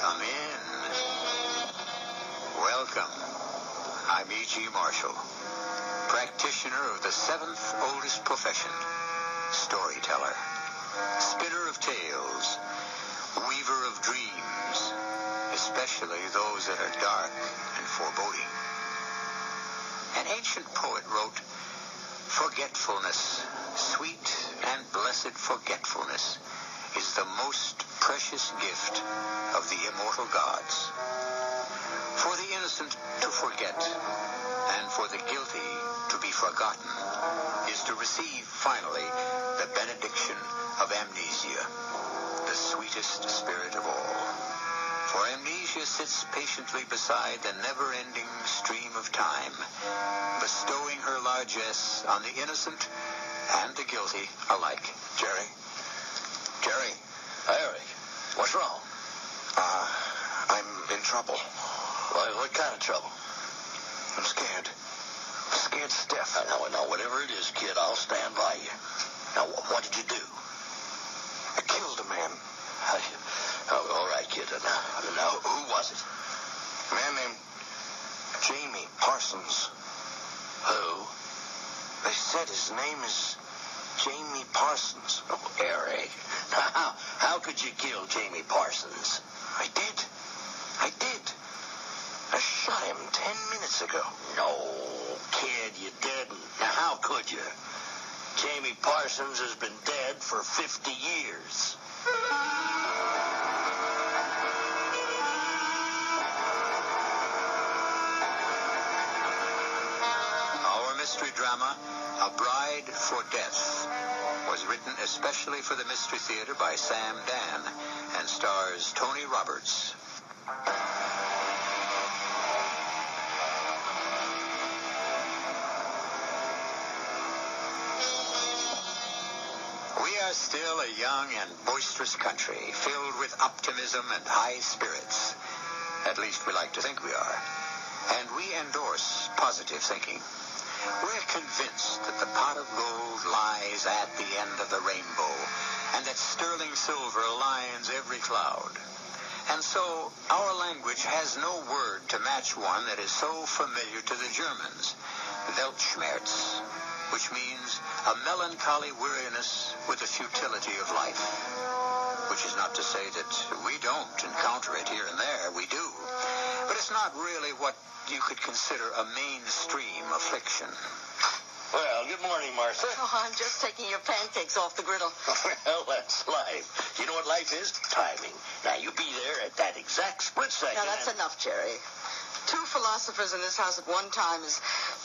Come in. Welcome. I'm E.G. Marshall, practitioner of the seventh oldest profession, storyteller, spinner of tales, weaver of dreams, especially those that are dark and foreboding. An ancient poet wrote, "Forgetfulness, sweet and blessed forgetfulness, is the most precious gift of the immortal gods. For the innocent to forget, and for the guilty to be forgotten, is to receive, finally, the benediction of amnesia, the sweetest spirit of all. For amnesia sits patiently beside the never-ending stream of time, bestowing her largesse on the innocent and the guilty alike." Jerry? Eric, what's wrong? I'm in trouble. What kind of trouble? I'm scared. I'm scared stiff. Now, whatever it is, kid, I'll stand by you. Now, what did you do? I killed a man. All right, kid. Now, who was it? A man named Jamie Parsons. Who? They said his name is Jamie Parsons. Oh, Eric. Now, how could you kill Jamie Parsons? I did. I shot him 10 minutes ago. No, kid, you didn't. Now, how could you? Jamie Parsons has been dead for 50 years. Our mystery drama, A Bride for Death, was written especially for the Mystery Theater by Sam Dan and stars Tony Roberts. We are still a young and boisterous country, filled with optimism and high spirits. At least we like to think we are. And we endorse positive thinking. We're convinced that the pot of gold lies at the end of the rainbow, and that sterling silver lines every cloud. And so our language has no word to match one that is so familiar to the Germans, Weltschmerz, which means a melancholy weariness with the futility of life. Which is not to say that we don't encounter it here and there. We do. But it's not really what you could consider a mainstream affliction. Well, good morning, Martha. Oh, I'm just taking your pancakes off the griddle. Well, that's life. You know what life is? Timing. Now, you be there at that exact split second. Now, that's enough, Jerry. 2 philosophers in this house at one time is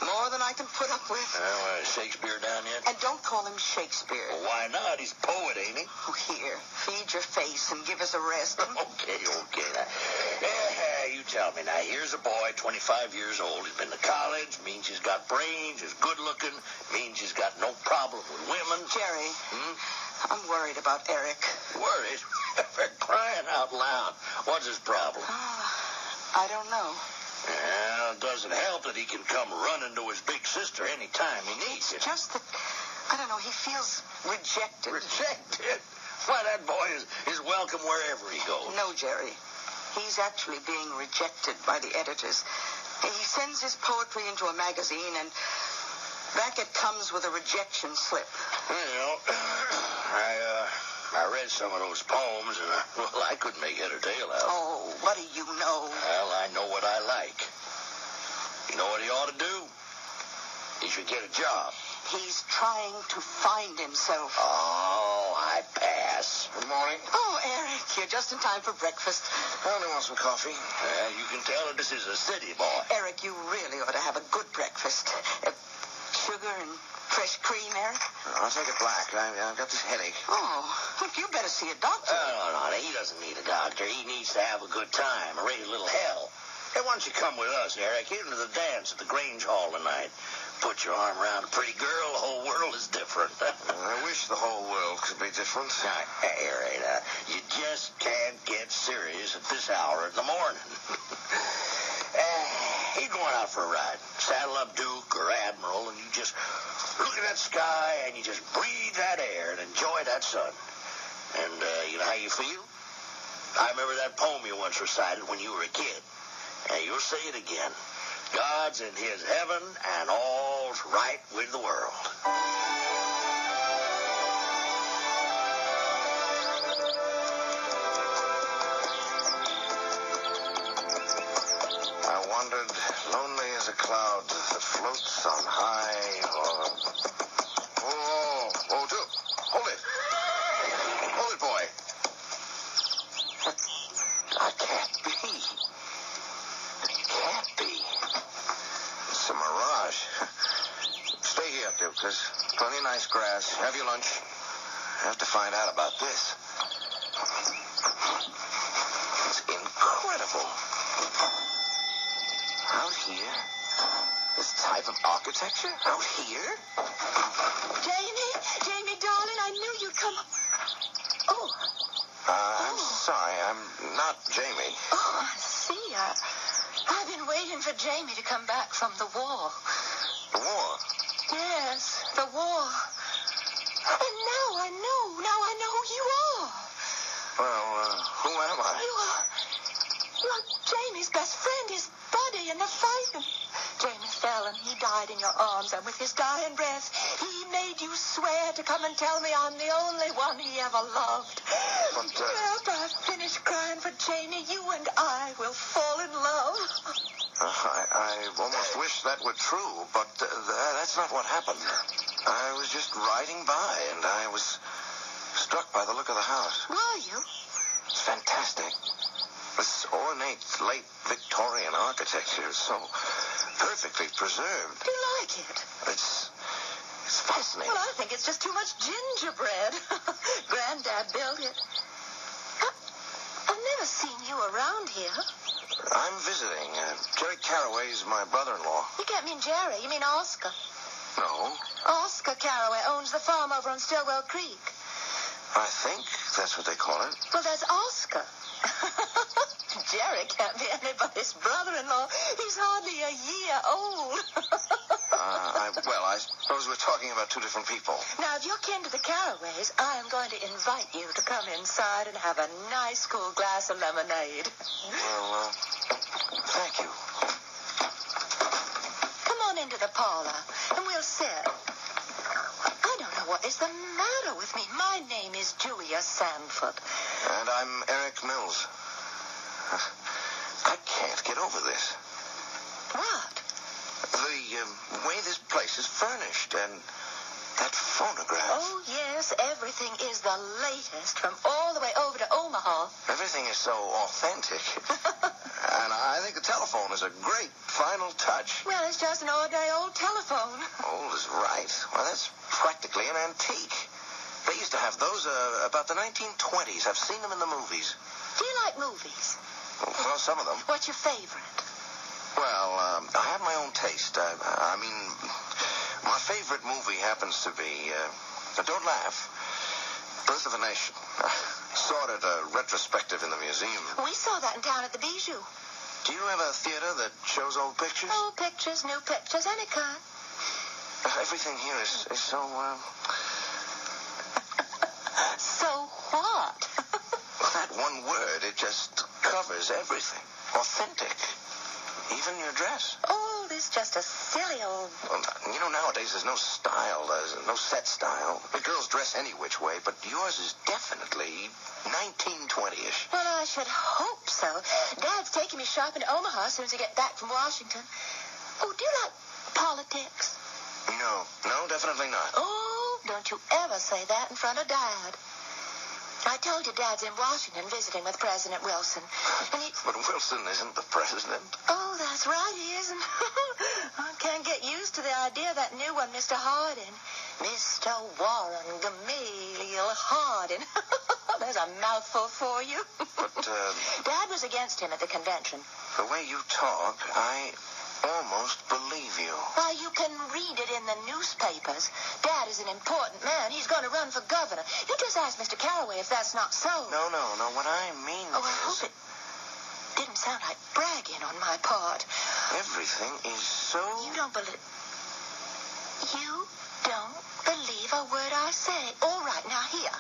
more than I can put up with. Well, Shakespeare down yet? And don't call him Shakespeare. Well, why not? He's a poet, ain't he? Oh, here, feed your face and give us a rest. Okay. Now, you tell me. Now, here's a boy, 25 years old. He's been to college. Means he's got brains. He's good looking. Means he's got no problem with women. Jerry, I'm worried about Eric. Worried? For crying out loud. What's his problem? I don't know. Well, it doesn't help that he can come running to his big sister anytime he needs it. It's just that, I don't know, he feels rejected. Rejected? Why, that boy is welcome wherever he goes. No, Jerry. He's actually being rejected by the editors. He sends his poetry into a magazine, and back it comes with a rejection slip. Well, I read some of those poems, and I couldn't make head or tail out. Oh, what do you know? Well, I know what I like. You know what he ought to do? He should get a job. He's trying to find himself. Oh, I pass. Good morning. Oh, Eric, you're just in time for breakfast. I only want some coffee. You can tell that this is a city boy. Eric, you really ought to have a good breakfast. Sugar and fresh cream, Eric? I'll take it black. I've got this headache. Oh, look, you better see a doctor. No, he doesn't need a doctor. He needs to have a good time, raise a little hell. Hey, why don't you come with us, Eric, into the dance at the Grange Hall tonight? Put your arm around a pretty girl, the whole world is different. I wish the whole world could be different. Now, Eric, you just can't get serious at this hour in the morning. You're going out for a ride. Saddle up Duke or Admiral, and you just look at that sky, and you just breathe that air and enjoy that sun. And you know how you feel? I remember that poem you once recited when you were a kid. And you'll say it again. God's in his heaven and all's right with the world. I wandered lonely as a cloud that floats on high or... Oh, dude. Hold it. Hold it, boy. That can't be. It can't be. It's a mirage. Stay here, Duke. There's plenty of nice grass. Have your lunch. I have to find out about this. It's incredible. Out here? This type of architecture? Out here? Jamie, darling, I knew you'd come. Oh. I'm sorry. I'm not Jamie. Oh, I see. I've been waiting for Jamie to come back from the war. The war? Yes, the war. And now I know. Now I know who you are. Well, who am I? You are Jamie's best friend, his buddy in the fight. Jamie fell and he died in your arms, and with his dying breath, he made you swear to come and tell me I'm the only one he ever loved. But, After I finish crying for Jamie, you and I will fall in love. I almost wish that were true, but that's not what happened. I was just riding by, and I was struck by the look of the house. Were you? It's fantastic. This ornate, late Victorian architecture is so perfectly preserved. Do you like it? It's fascinating. Well, I think it's just too much gingerbread. Granddad built it. I've never seen you around here. I'm visiting. Jerry Carraway's my brother-in-law. You can't mean Jerry. You mean Oscar. No, Oscar Carraway owns the farm over on Stillwell Creek. I think that's what they call it. Well, there's Oscar. Jerry can't be anybody's brother-in-law. He's hardly a year old. I suppose we're talking about two different people. Now, if you're kin to the Carraways, I am going to invite you to come inside and have a nice cool glass of lemonade. Well, thank you. Come on into the parlor, and we'll sit. I don't know what is the matter with me. My name is Julia Sanford. And I'm Eric Mills. I can't get over this. What? The way this place is furnished, and that phonograph. Oh, yes, everything is the latest from all the way over to Omaha. Everything is so authentic. And I think the telephone is a great final touch. Well, it's just an ordinary old telephone. Old is right. Well, that's practically an antique. They used to have those about the 1920s. I've seen them in the movies. Do you like movies? Well, some of them. What's your favorite? Well, I have my own taste. I mean, my favorite movie happens to be, don't laugh, Birth of a Nation. Saw it at a retrospective in the museum. We saw that in town at the Bijou. Do you have a theater that shows old pictures? Old pictures, new pictures, any kind. Everything here is so, So what? That one word, it just covers everything. Authentic. Even your dress. Oh, this just a silly old... Well, you know, nowadays there's no style. There's no set style. The girls dress any which way, but yours is definitely 1920-ish. Well, I should hope so. Dad's taking me shopping to Omaha as soon as I get back from Washington. Oh, do you like politics? No, definitely not. Oh, don't you ever say that in front of Dad. I told you Dad's in Washington visiting with President Wilson. And he... But Wilson isn't the president. Oh, that's right, he isn't. I can't get used to the idea of that new one, Mr. Hardin. Mr. Warren Gamaliel Hardin. There's a mouthful for you. But, Dad was against him at the convention. The way you talk, I almost believe you. Why, you can read it in the newspapers. Dad is an important man. He's going to run for governor. You just ask Mr. Carraway if that's not so. No. What I mean I hope it didn't sound like bragging on my part. Everything is so... You don't believe a word I say. All right, now here.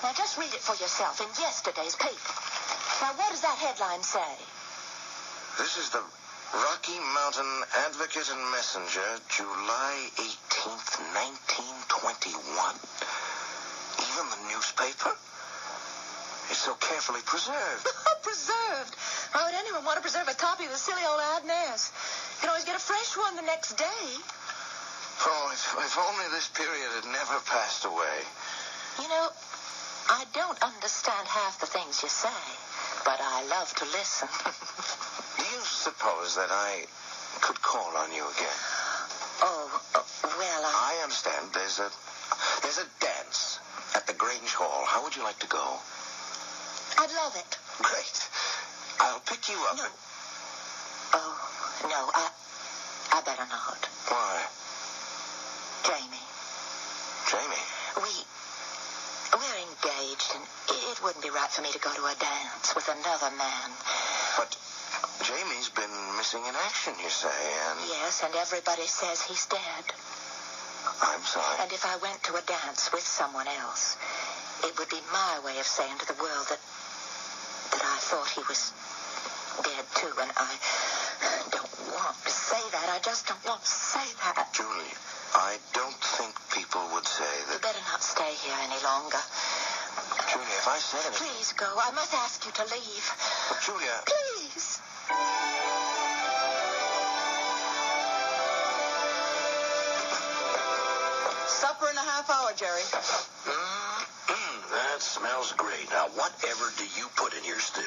Now just read it for yourself in yesterday's paper. Now, what does that headline say? This is the Rocky Mountain Advocate and Messenger, July 18th, 1921. Even the newspaper? It's so carefully preserved. Preserved? Why would anyone want to preserve a copy of the silly old ad mess? You can always get a fresh one the next day. Oh, if only this period had never passed away. You know, I don't understand half the things you say, but I love to listen. Do you suppose that I could call on you again? Well, I understand. There's a dance at the Grange Hall. How would you like to go? I'd love it. Great. I'll pick you up. No. No, I better not. Why? Jamie. Jamie? We're engaged, and it wouldn't be right for me to go to a dance with another man. But Jamie's been missing in action, you say, and... Yes, and everybody says he's dead. I'm sorry. And if I went to a dance with someone else, it would be my way of saying to the world that I thought he was dead, too, and I don't want to say that. I just don't want to say that. Julie, I don't think people would say that... You better not stay here any longer. Julia, if I said anything... Please go. I must ask you to leave. But Julia... Please. Supper in a half hour, Jerry. That smells great. Now, whatever do you put in your stew?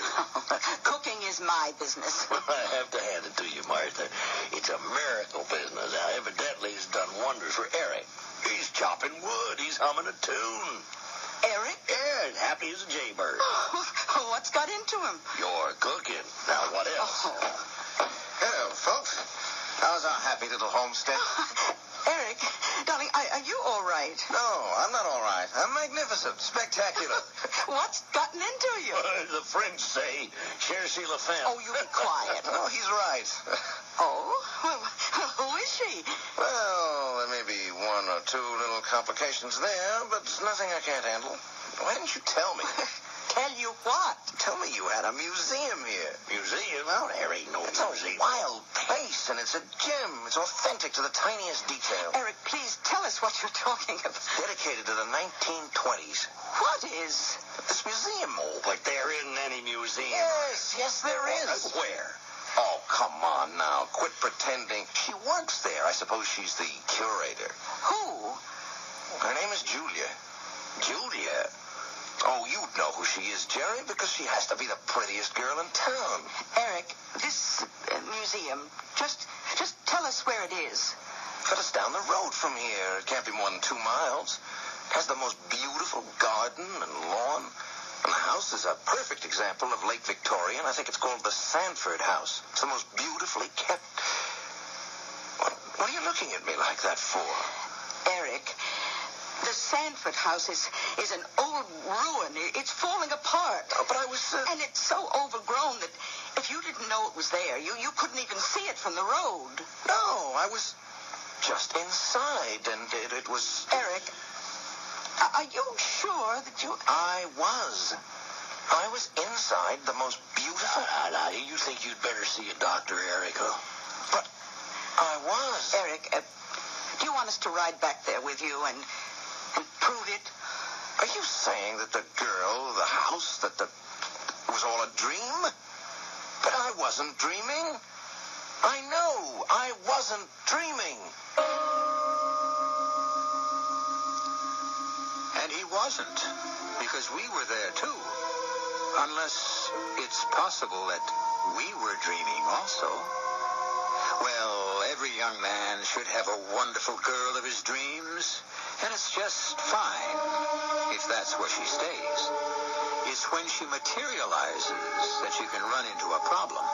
Cooking is my business. I have to hand it to you, Martha. It's a miracle business. Now, evidently, it's done wonders for Eric. He's chopping wood. He's humming a tune. Eric? Yeah, and happy as a jaybird. What's got into him? You're cooking. Now, what else? Hello, folks. How's our happy little homestead? Eric, darling, are you all right? No, I'm not all right. I'm magnificent. Spectacular. What's gotten into you? The French say, cherchez la femme. Oh, you be quiet. Oh, he's right. Oh? Well, who is she? Well, there may be one or two little complications there, but it's nothing I can't handle. Why didn't you tell me? Tell you what? Tell me you had a museum here. Museum? Well, there ain't no It's museum. a wild place, and it's a gem. It's authentic to the tiniest detail. Eric, please tell us what you're talking about. Dedicated to the 1920s. What is? This museum. Oh, but there isn't any museum. Yes, there is. Where? Oh, come on now. Quit pretending. She works there. I suppose she's the curator. Who? Her name is Julia. Julia? Oh, you know who she is, Jerry, because she has to be the prettiest girl in town. Eric, this museum, just tell us where it is. But it's down the road from here. It can't be more than 2 miles. It has the most beautiful garden and lawn. And the house is a perfect example of late Victorian. I think it's called the Sanford House. It's the most beautifully kept. What are you looking at me like that for? Eric, the Sanford House is an old ruin. It's falling apart. Oh, but I was... And it's so overgrown that if you didn't know it was there, you couldn't even see it from the road. No, I was just inside, and it was... Eric, are you sure that you... I was inside the most beautiful... Now, you think you'd better see a doctor, Eric, huh? But I was. Eric, do you want us to ride back there with you and prove it? Are you saying that the girl, the house, that was all a dream? But I wasn't dreaming. I know I wasn't dreaming. And he wasn't, because we were there too. Unless it's possible that we were dreaming also. Well, every young man should have a wonderful girl of his dreams, and it's just fine if that's where she stays. It's when she materializes that you can run into a problem.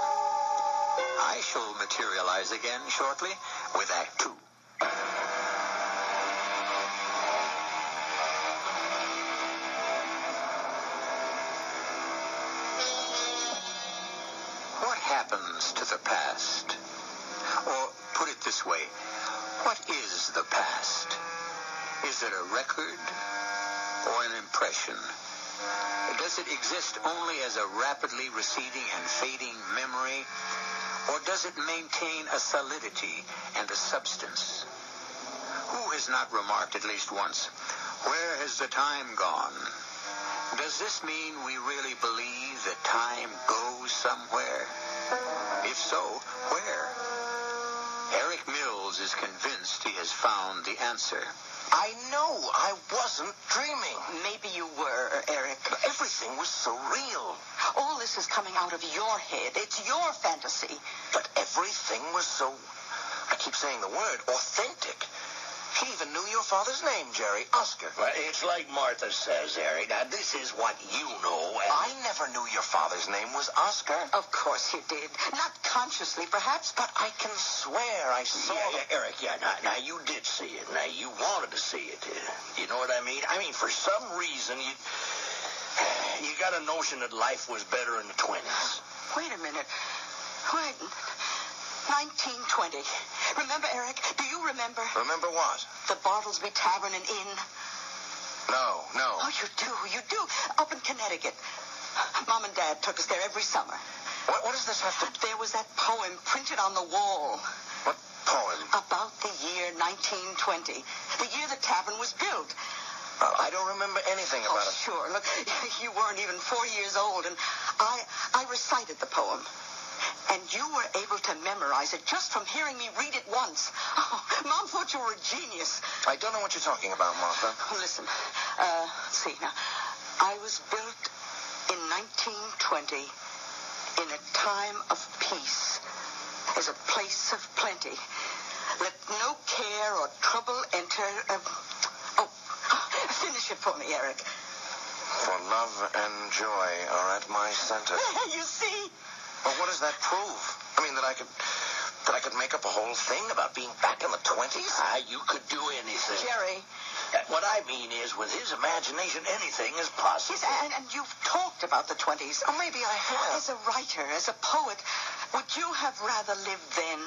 I shall materialize again shortly with Act 2. What happens to the past? Or put it this way, what is the past? Is it a record or an impression? Does it exist only as a rapidly receding and fading memory, or does it maintain a solidity and a substance? Who has not remarked at least once, where has the time gone? Does this mean we really believe that time goes somewhere? If so, where? Eric Mills is convinced he has found the answer. I know. I wasn't dreaming. Maybe you were, Eric. Everything was so real. All this is coming out of your head. It's your fantasy. But everything was so, I keep saying the word, authentic. She even knew your father's name, Jerry. Oscar. Well, it's like Martha says, Eric. Now, this is what you know. I never knew your father's name was Oscar. Of course you did. Not consciously, perhaps, but I can swear I saw Eric, now you did see it. Now, you wanted to see it. You know what I mean? I mean, for some reason, you got a notion that life was better in the 20s. Wait a minute. Wait. 1920. Remember, Eric? Do you remember? Remember what? The Bartlesby Tavern and Inn. No. Oh, you do. Up in Connecticut. Mom and Dad took us there every summer. What does this have to... There was that poem printed on the wall. What poem? About the year 1920. The year the tavern was built. I don't remember anything about it. Sure. Look, you weren't even 4 years old, and I recited the poem. And you were able to memorize it just from hearing me read it once. Oh, Mom thought you were a genius. I don't know what you're talking about, Martha. Listen, see, now, I was built in 1920 in a time of peace, as a place of plenty. Let no care or trouble enter. Finish it for me, Eric. For love and joy are at my center. You see? Well, what does that prove? I mean, that I could make up a whole thing about being back in the 20s? You could do anything. Jerry. What I mean is, with his imagination, anything is possible. Yes, and you've talked about the 20s. Oh, maybe I have. As a writer, as a poet, would you have rather lived then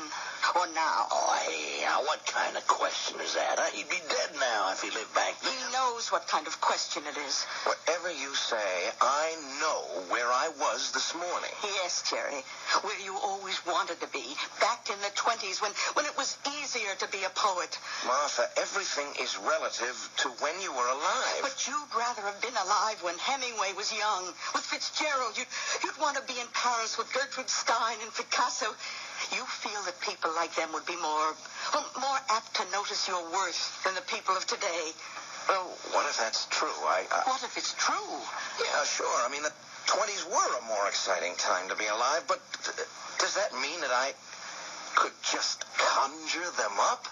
or now? Oh, hey, now what kind of question is that? Huh? He'd be dead now if he lived back then. He knows what kind of question it is. Whatever you say, I know where I was this morning. Yes, Jerry, where you always wanted to be, back in the 20s when it was easier to be a poet. Martha, everything is relative to when you were alive. But you'd rather have been alive when Hemingway was young. With Fitzgerald, you'd want to be in Paris with Gertrude Stein and Picasso. You feel that people like them would be more apt to notice your worth than the people of today. Well, what if that's true? What if it's true? Yeah, sure. I mean, the 20s were a more exciting time to be alive, but does that mean that I could just conjure them up?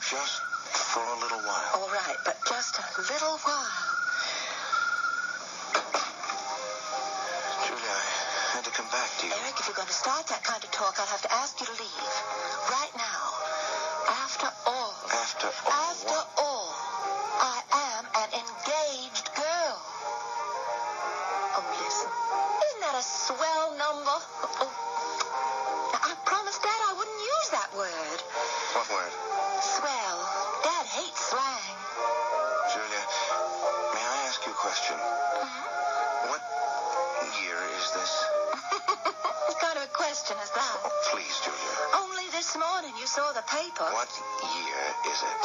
Just for a little while. All right, but just a little while. Julia, I had to come back to you. Eric, if you're going to start that kind of talk, I'll have to ask you to leave. Right now. After all. After all? After all, I am an engaged girl. Oh, listen. Isn't that a swell number? Oh. Now, I promised Dad I wouldn't use that word. What word? Swell. Dad hates slang. Julia, may I ask you a question? Mm-hmm. What year is this? What kind of a question is that? Oh, please, Julia. Only this morning you saw the paper. What year is it?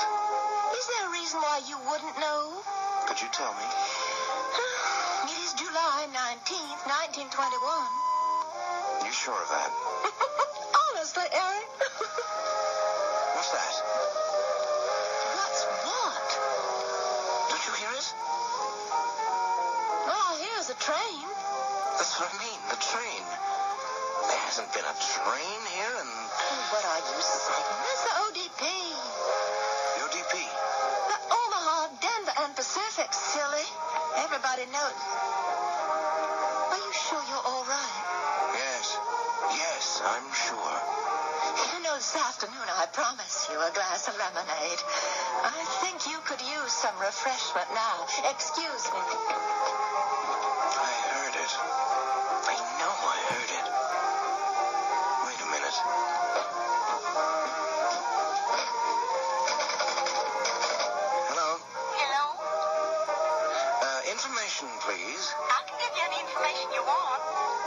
Is there a reason why you wouldn't know? Could you tell me? It is July 19th, 1921. You sure of that? Honestly, Eric. What's that? What's what? Did you hear it? Oh, here's a train. That's what I mean, the train. There hasn't been a train here in... What are you saying? That's the ODP DP. Your DP? Omaha, Denver, and Pacific, silly. Everybody knows. Are you sure you're all right? Yes, I'm sure. You know, this afternoon I promised you a glass of lemonade. I think you could use some refreshment now. Excuse me. I heard it. I know I heard it. Wait a minute. Hello? Hello? Information, please. I can give you any information you want.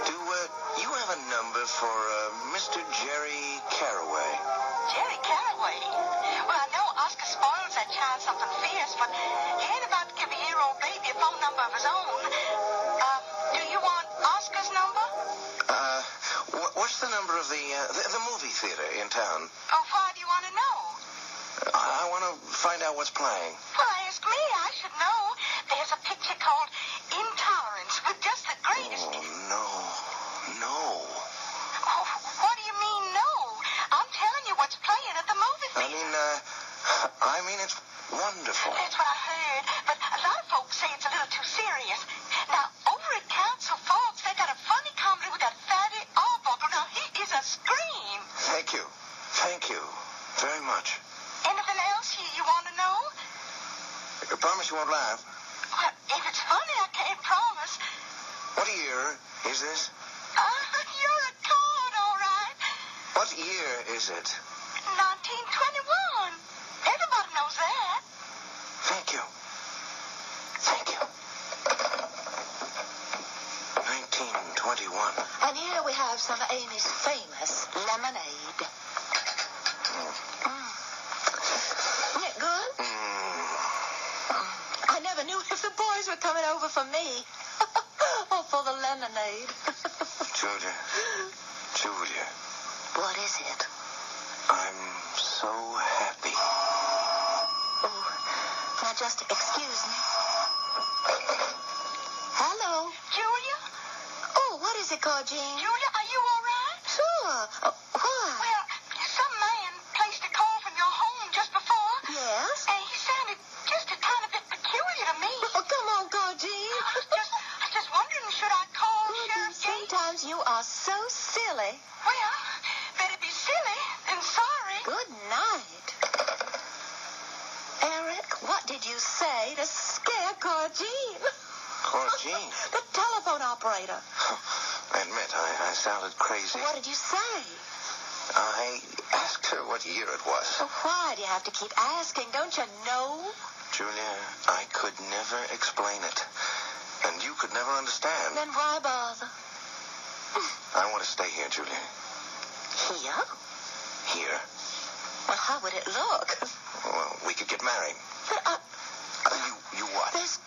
Do you have a number for Mr. Jerry Carraway? Jerry Carraway? Well, I know Oscar spoils that child something fierce, but he ain't about to give a year-old baby a phone number of his own. Do you want Oscar's number? What's the number of the movie theater in town? Oh, why do you want to know? I want to find out what's playing. Well, ask me. I should know. There's a picture called Intolerance with just the greatest... Oh, no. Oh, what do you mean, no? I'm telling you what's playing at the movie theater. I mean, it's wonderful. That's what I heard, but a lot of folks say it's a little too serious. Now, over at Council Falls, they got a funny comedy with that fatty Arbuckle. Now, he is a scream. Thank you very much. Anything else you want to know? I promise you won't laugh. Well, if it's funny, I can't promise. What year is this? You're a card, all right. What year is it? 1921. Everybody knows that. Thank you. 1921. And here we have some of Amy's famous lemonade. Isn't it good? I never knew if the boys were coming over for me or for the lemonade. Julia. What is it? I'm so happy. Oh, now just excuse me. Hello. Julia? Oh, what is it called, Jean? Julia, are you all right? Sure. Why? Well, some man placed a call from your home just before. Yes? And he sounded just a tiny bit peculiar to me. Oh, come on, call Jean. I was just wondering, should I call Sheriff Gates? Sometimes you are so silly. Well, better be silly than sorry. Good night. Eric, what did you say to scare Jean? Jean? The telephone operator. I admit, I sounded crazy. What did you say? I asked her what year it was. Well, why do you have to keep asking? Don't you know? Julia, I could never explain it. And you could never understand. Then why bother? I want to stay here, Julia. Here? Here. Well, how would it look? Well, we could get married. But, You what? There's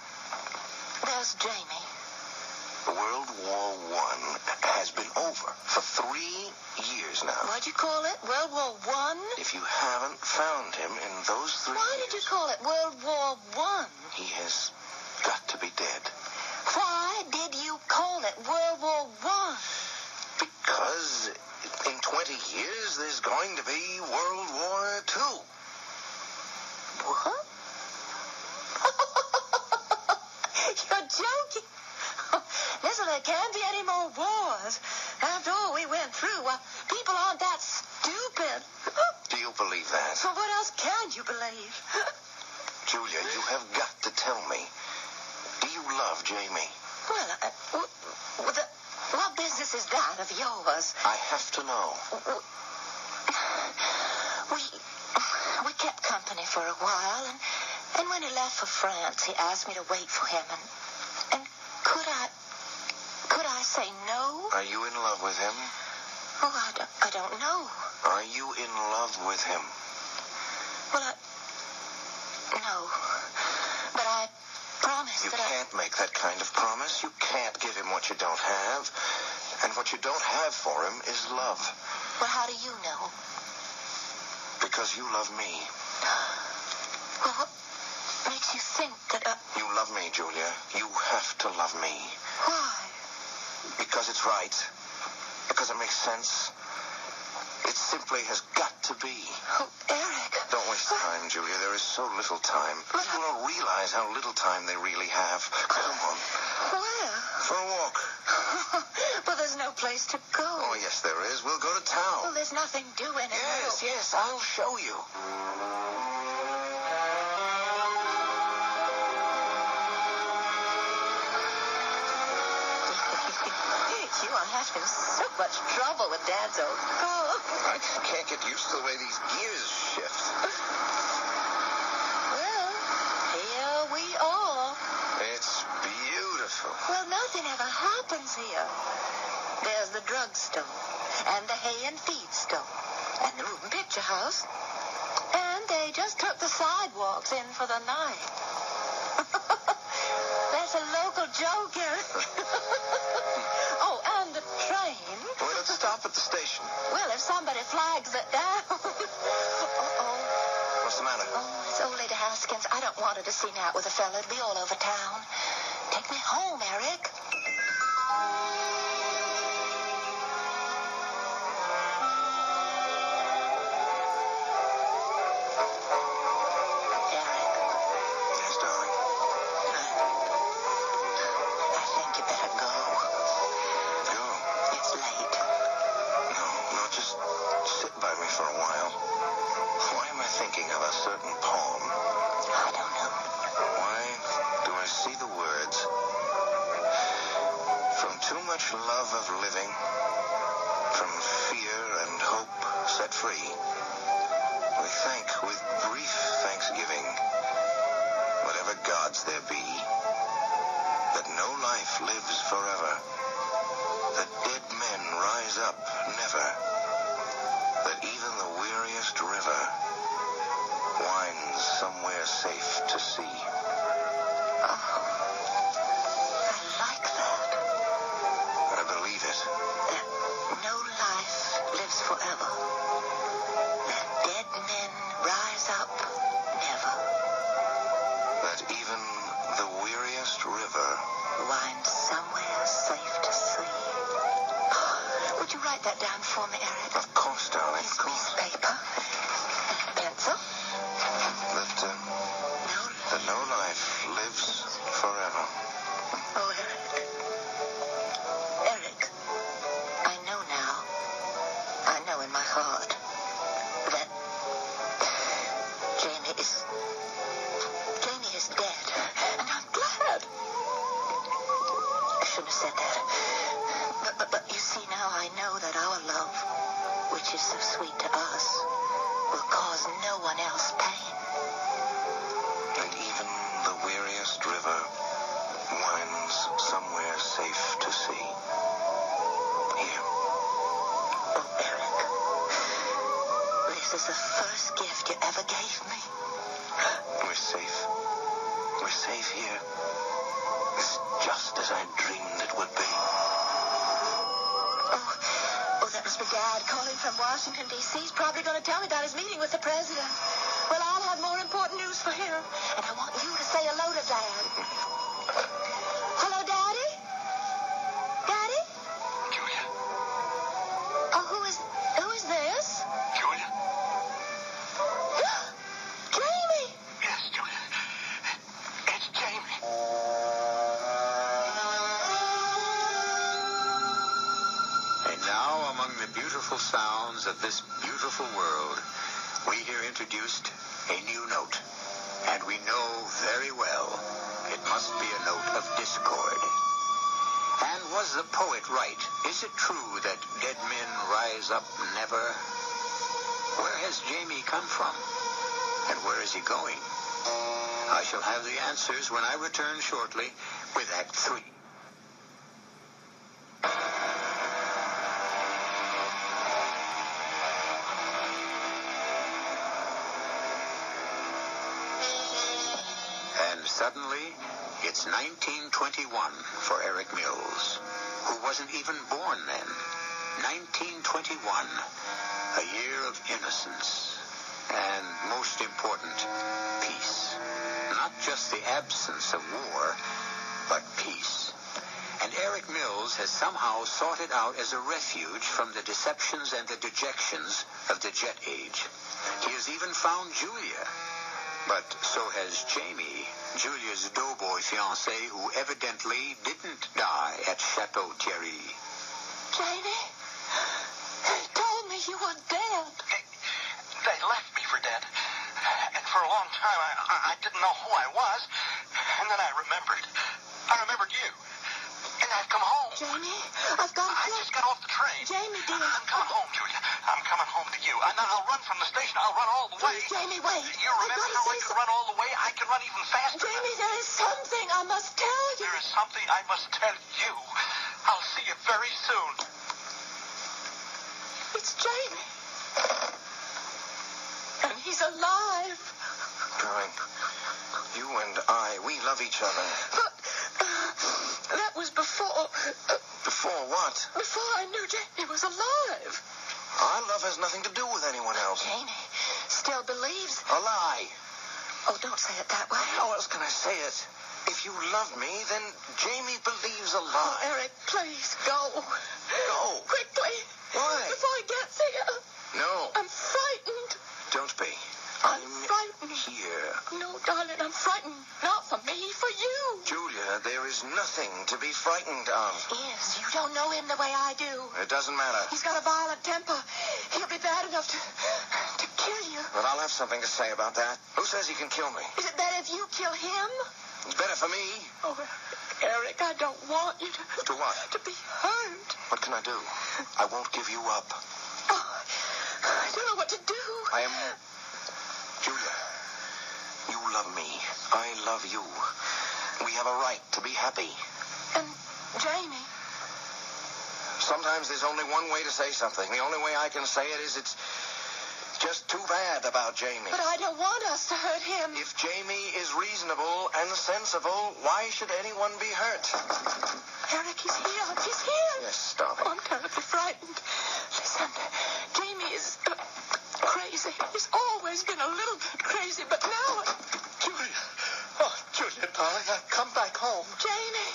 Jamie. World War I has been over for 3 years now. What'd you call it? World War I? If you haven't found him in those 3 years... Why did you call it World War I? He has got to be dead. Why did you call it World War I? Because in 20 years, there's going to be World War II. What? You're joking. Listen, there can't be any more wars. After all we went through, people aren't that stupid. Do you believe that? So what else can you believe? Julia, you have got to tell me. Do you love Jamie? Well, what business is that of yours? I have to know. We kept company for a while, and when he left for France, he asked me to wait for him, and could I say no? Are you in love with him? Oh, I don't know. Are you in love with him? Well, no. But I promised You that can't make that kind of promise. You can't give him what you don't have. And what you don't have for him is love. Well, how do you know? Because you love me. Well, what makes you think that You love me, Julia. You have to love me. Why? Because it's right. Because it makes sense. It simply has got to be. Oh, Eric. waste time, Julia. There is so little time. People don't realize how little time they really have. Come on. Where? For a walk. Well, there's no place to go. Oh, yes, there is. We'll go to town. Well, there's nothing doing. Yes, I'll show you. You are having so much trouble with Dad's old car. I can't get used to the way these gears shift. Well, here we are. It's beautiful. Well, nothing ever happens here. There's the drugstore, and the hay and feed store, and the moving picture house. And they just took the sidewalks in for the night. That's a local joke, Eric. Oh, and the train. Well, let's stop at the station. Well, if somebody flags it down. Uh-oh. What's the matter? Oh, it's old Lady Haskins. I don't want her to see me out with a fella. It'll be all over town. Take me home, Eric. Love of living, from fear and hope set free, we thank with brief thanksgiving whatever gods there be, that no life lives forever, that dead men rise up never, that even the weariest river winds somewhere safe to sea. Forever. That dead men rise up never. That even the weariest river winds somewhere safe to sea. Would you write that down for me, Eric? Of course, darling. Here's of course. Paper and pencil. That no life lives forever. Oh, Eric. Eric, I know now. I know in my heart that Jamie is dead, and I'm glad. I shouldn't have said that. But you see, now I know that our love, which is so sweet to us, will cause no one else pain. And even the weariest river winds somewhere safe to sea. Here. This is the first gift you ever gave me. We're safe. We're safe here. It's just as I dreamed it would be. Oh, that must be Dad calling from Washington, D.C. He's probably going to tell me about his meeting with the president. Well, I'll have more important news for him. And I want you to say hello to Dad. Hello, Daddy? Daddy? Julia? Oh, who is this? Julia? Jamie! Yes, Julia. It's Jamie. And now, among the beautiful sounds of this beautiful world, we hear introduced a new note. And we know very well it must be a note of discord. And was the poet right? Is it true that dead men rise up never? Where has Jamie come from? And where is he going? I shall have the answers when I return shortly with Act 3. And suddenly, it's 1921 for Eric Mills, who wasn't even born then. 1921, a year of innocence, and most important, peace. Not just the absence of war, but peace. and Eric Mills has somehow sought it out as a refuge from the deceptions and the dejections of the jet age. He has even found Julia. But so has Jamie, Julia's doughboy fiancé, who evidently didn't die at Chateau Thierry. Jamie, they told me you were dead. They left me for dead. And for a long time, I didn't know who I was. And then I remembered. I remembered you. And I've come home. Jamie, I've got I just got off the train. Jamie, dear. I'm coming home, Julia. I'm coming home to you. And I'll run from the station. I'll run all the way. Jamie, wait. You remember how I could run all the way? I can run even faster. Jamie, there is something I must tell you. There is something I must tell you. I'll see you very soon. It's Jamie. And he's alive. Darling, you and I, we love each other. But that was before... Before what? Before I knew Jamie was alive. Our love has nothing to do with anyone else. Jamie still believes... A lie. Oh, don't say it that way. How else can I say it? If you love me, then Jamie believes a lie. Oh, Eric, please, go. Go. Quickly. Why? Before he gets here. No. I'm frightened. Don't be. I'm frightened. Here. No, darling, I'm frightened. Not for me, for you. Julia, there is nothing to be frightened of. Yes, you don't know him the way I do. It doesn't matter. He's got a violent temper. He'll be bad enough to kill you. But I'll have something to say about that. Who says he can kill me? Is it better if you kill him? It's better for me. Oh, Eric, I don't want you to... To what? To be hurt. What can I do? I won't give you up. Oh, I don't know what to do. I am... Julia, you love me. I love you. We have a right to be happy. And Jamie... Sometimes there's only one way to say something. The only way I can say it is it's just too bad about Jamie. But I don't want us to hurt him. If Jamie is reasonable and sensible, why should anyone be hurt? Eric, he's here. He's here. Yes, darling. Oh, I'm terribly frightened. Listen, Jamie is crazy. He's always been a little bit crazy, but now... Julia. Oh, Julia, darling, I've come back home. Jamie.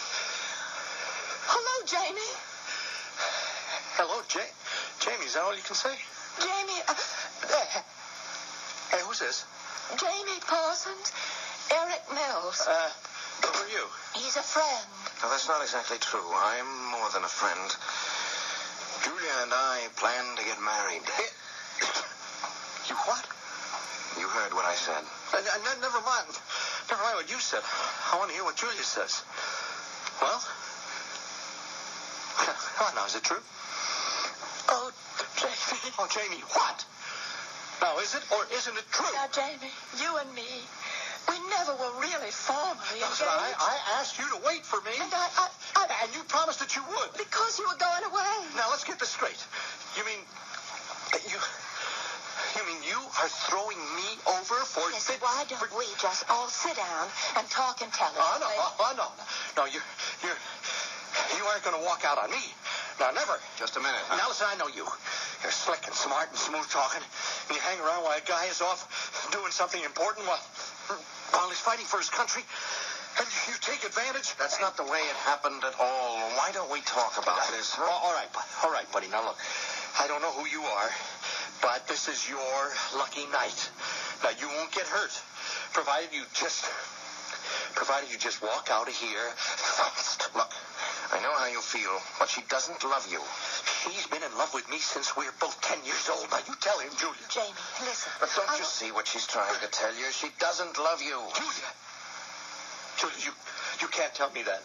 Hello, Jamie. Hello, Jamie, is that all you can say? Jamie, Hey, who's this? Jamie Parsons, Eric Mills. Who are you? He's a friend. No, that's not exactly true. I'm more than a friend. Julia and I plan to get married. You what? You heard what I said. Never mind. Never mind what you said. I want to hear what Julia says. Well? Come on now, is it true? Oh, Jamie. Oh, Jamie, what? Now, is it or isn't it true? Now, Jamie, you and me, we never were really formally engaged. Listen, I asked you to wait for me. And And you promised that you would. Because you were going away. Now, let's get this straight. You mean you are throwing me over for... Yes, why don't we just all sit down and talk intelligently? No, you aren't going to walk out on me. Now, never. Just a minute, huh? Now, listen, I know you. You're slick and smart and smooth talking. And you hang around while a guy is off doing something important while he's fighting for his country. And you take advantage. That's not the way it happened at all. Why don't we talk about this, huh? All right, buddy. Now, look. I don't know who you are, but this is your lucky night. Now, you won't get hurt, provided you just walk out of here fast. Look, I know how you feel, but she doesn't love you. She's been in love with me since we were both 10 years old. Now, you tell him, Julia. Jamie, listen. But don't you see what she's trying to tell you? She doesn't love you. Julia, you can't tell me that.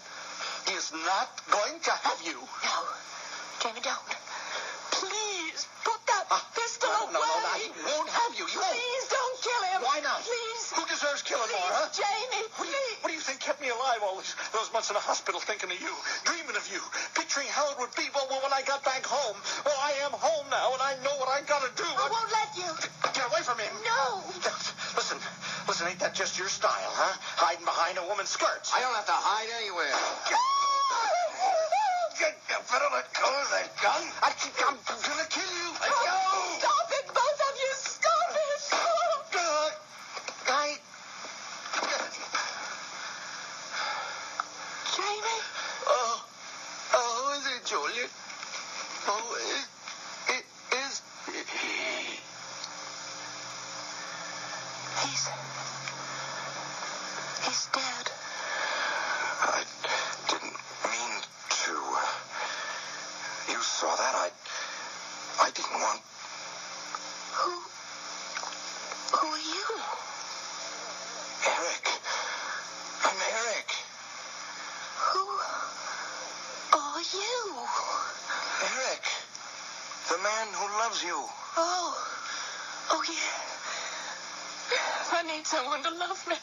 He is not going to have you. No. Jamie, don't. Please, put that pistol away. No, he won't have you. You won't. Please don't kill him. Why not? Please. Who deserves killing more, huh? Jamie, please. What do you think kept me alive all those months in the hospital, thinking of you, dreaming of you, picturing how it would be when I got back home? Well, I am home now, and I know what I got to do. I won't let you. Get away from him. No. Listen, ain't that just your style, huh? Hiding behind a woman's skirts. I don't have to hide anywhere. Better let go of that gun. I'm gonna kill you. Let go. Stop it, both of you. Stop it. Jamie? The man who loves you. Oh, yeah. I need someone to love me.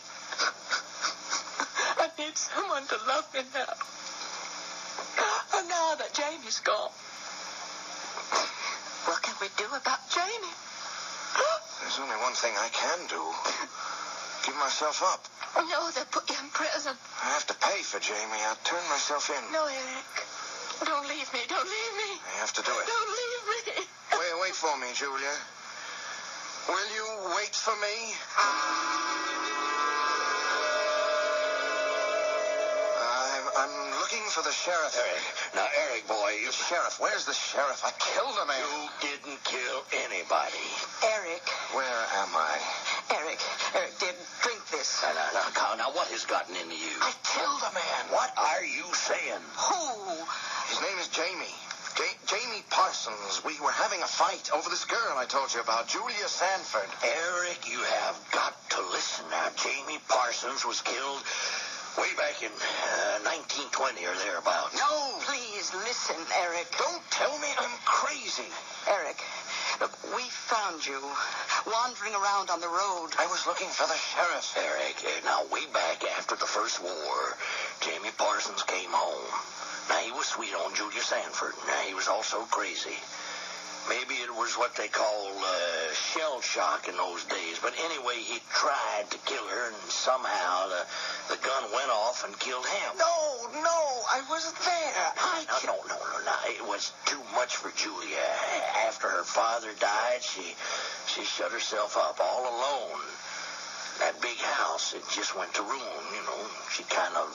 I need someone to love me now. And now that Jamie's gone, what can we do about Jamie? There's only one thing I can do. Give myself up. No, they'll put you in prison. I have to pay for Jamie. I'll turn myself in. No, Eric. Don't leave me. Don't leave me. I have to do it. Don't leave me. Wait for me, Julia. Will you wait for me? I'm looking for the sheriff. Eric. Now, Eric, boy, you... Sheriff. Where's the sheriff? I killed a man. You didn't kill anybody. Eric. Where am I? Eric, dear, drink this. Now, what has gotten into you? I killed a man. What are you saying? Who? His name is Jamie. Jamie Parsons. We were having a fight over this girl I told you about, Julia Sanford. Eric, you have got to listen now. Jamie Parsons was killed way back in 1920 or thereabouts. No, please listen, Eric. Don't tell me I'm crazy. Eric, look, we found you wandering around on the road. I was looking for the sheriff. Eric, now way back after the First War, Jamie Parsons came home. Now, he was sweet on Julia Sanford. Now, he was also crazy. Maybe it was what they call shell shock in those days. But anyway, he tried to kill her, and somehow the gun went off and killed him. No, I was there. No. It was too much for Julia. After her father died, she shut herself up all alone. That big house, it just went to ruin, you know. She kind of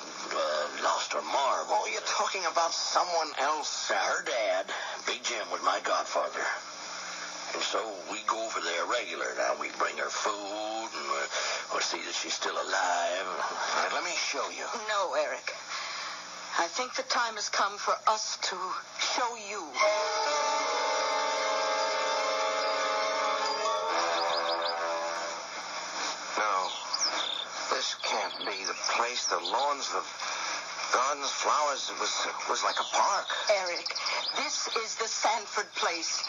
lost her marble. Oh, you're talking about someone else. Now, her dad, Big Jim, was my godfather. And so we go over there regular. Now, we bring her food, and we'll see that she's still alive. All right, let me show you. No, Eric. I think the time has come for us to show you. This can't be the place. The lawns, the gardens, flowers, it was like a park. Eric, this is the Sanford place.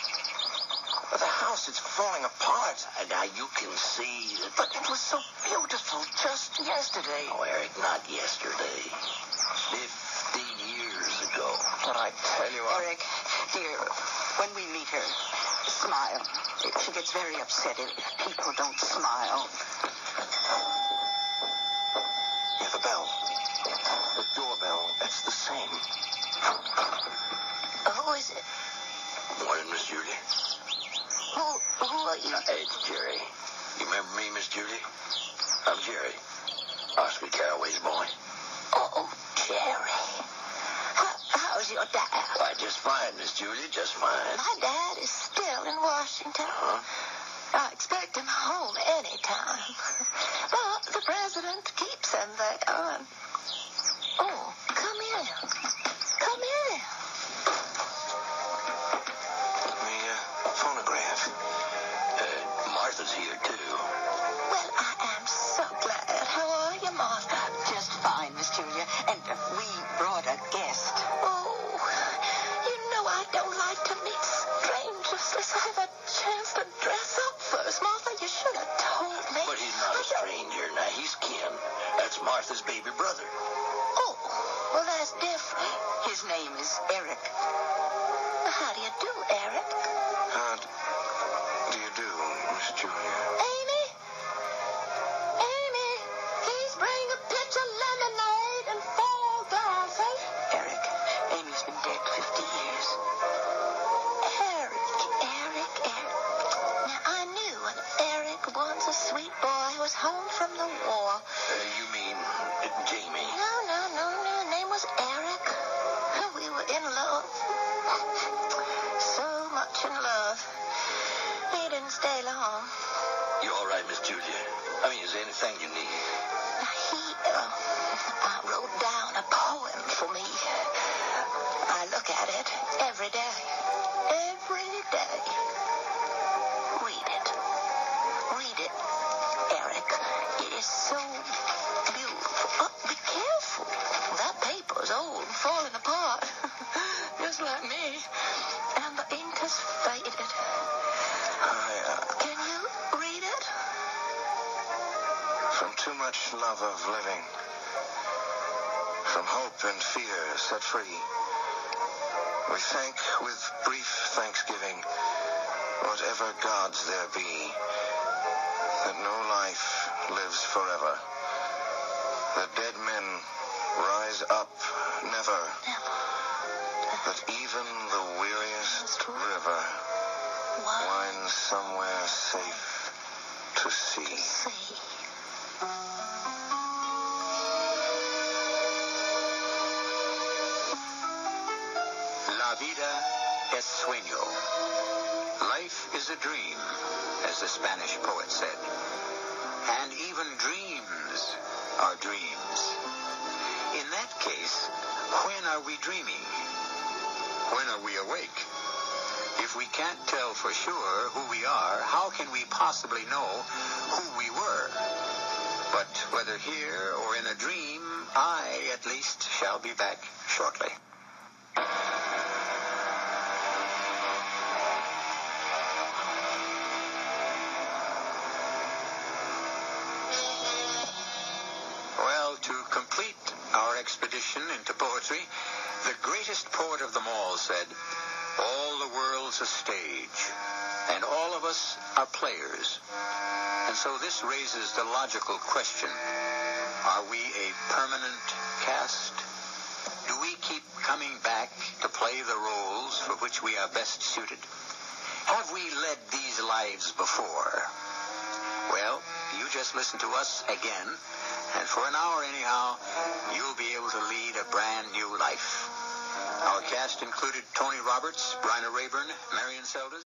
But the house, it's falling apart. Now, you can see that... But it was so beautiful just yesterday. Oh, Eric, not yesterday. 50 years ago. But I tell you... Eric, dear, when we meet her, smile. She gets very upset if people don't smile. Yeah, the bell. The doorbell. It's the same. Who is it? Morning, Miss Julie. Who are you? Hey, it's Jerry. You remember me, Miss Julie? I'm Jerry. Oscar Caraway's boy. Oh, Jerry. How's your dad? Why, just fine, Miss Julie, just fine. My dad is still in Washington. Huh? I expect him home any time. But the president keeps him there. Oh, come in. Come in. The phonograph. Martha's here, too. Well, I am so glad. How are you, Martha? Just fine, Miss Julia. And we brought a guest. Oh, you know I don't like to meet strangers unless I have a chance to dress up first. Martha, you should have told me. But he's not a stranger. Now, he's kin. That's Martha's baby brother. Oh, well, that's different. His name is Eric. How do you do, Eric? How do you do, Miss Julia? Amy? Amy, please bring a pitch of lemonade and 4 glasses. Eric, Amy's been dead 50 years. Eric. Now, I knew an Eric once, a sweet boy who was home from the war. You mean Jamie? No. His name was Eric. We were in love. So much in love. He didn't stay long. You all right, Miss Julia? I mean, is there anything you need? He wrote down a poem for me. I look at it every day. Every day. Read it, Eric. It is so beautiful. Oh, be careful. That paper's old and falling apart. Just like me. And the ink is fading. love of living, from hope and fear set free. We thank with brief thanksgiving whatever gods there be, that no life lives forever, that dead men rise up never, that even the weariest river winds somewhere safe to sea. La vida es sueño. Life is a dream, as the Spanish poet said. And even dreams are dreams. In that case, when are we dreaming? When are we awake? If we can't tell for sure who we are, how can we possibly know who we were? But whether here or in a dream, I, at least, shall be back shortly. Well, to complete our expedition into poetry, the greatest poet of them all said, "All the world's a stage, and all of us are players." And so this raises the logical question, are we a permanent cast? Do we keep coming back to play the roles for which we are best suited? Have we led these lives before? Well, you just listen to us again, and for an hour anyhow, you'll be able to lead a brand new life. Our cast included Tony Roberts, Bryna Rayburn, Marion Seldes.